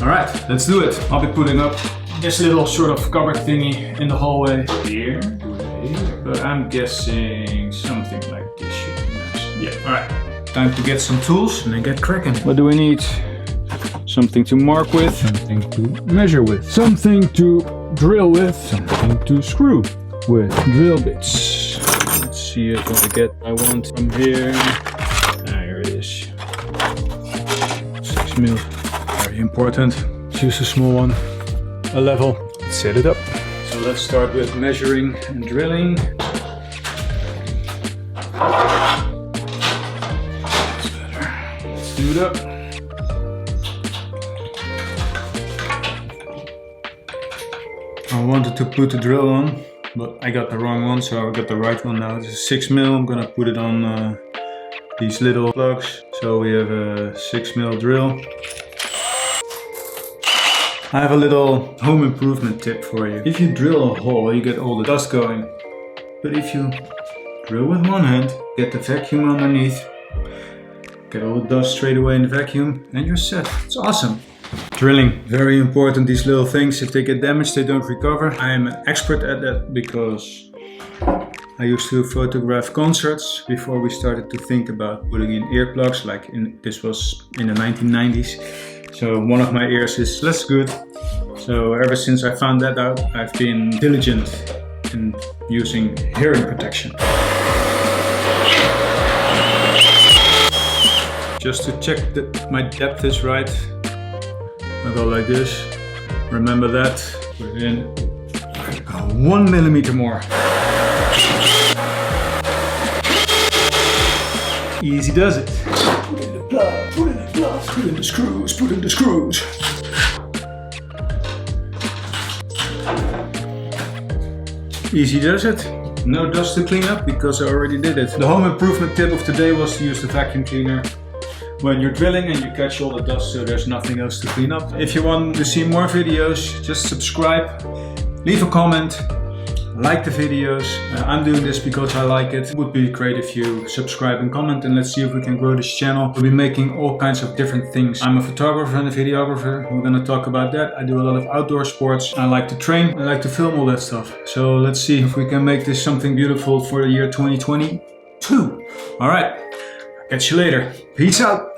Alright, let's do it. I'll be putting up this little sort of cupboard thingy in the hallway here. But I'm guessing something like this should be nice. Yeah, alright. Time to get some tools and then get cracking. What do we need? Something to mark with, something to measure with, something to drill with, something to screw with, drill bits. Let's see if I get what I want from here. Ah, here it is. 6 mil. Very important. Let's use a small one. A level. Let's set it up. So let's start with measuring and drilling. That's better. Let's do it up. I wanted to put the drill on, but I got the wrong one, so I got the right one now. This is 6 mil. I'm gonna put it on these little plugs. So we have a 6 mil drill. I have a little home improvement tip for you. If you drill a hole, you get all the dust going. But if you drill with one hand, get the vacuum underneath, get all the dust straight away in the vacuum, and you're set. It's awesome. Drilling, very important. These little things, if they get damaged, they don't recover. I am an expert at that because I used to photograph concerts before we started to think about putting in earplugs, like this was in the 1990s. So one of my ears is less good. So ever since I found that out, I've been diligent in using hearing protection. Just to check that my depth is right, I go like this. Remember that. Put it in. 1 millimeter more. Easy does it. Put in the plug, put in the gloves, put in the screws, put in the screws. Easy does it. No dust to clean up because I already did it. The home improvement tip of today was to use the vacuum cleaner when you're drilling and you catch all the dust, so there's nothing else to clean up. If you want to see more videos, just subscribe, leave a comment, like the videos. I'm doing this because I like it. It would be great if you subscribe and comment, and let's see if we can grow this channel. We'll be making all kinds of different things. I'm a photographer and a videographer. We're gonna talk about that. I do a lot of outdoor sports. I like to train. I like to film all that stuff. So let's see if we can make this something beautiful for the year 2022. All right, catch you later. Peace out.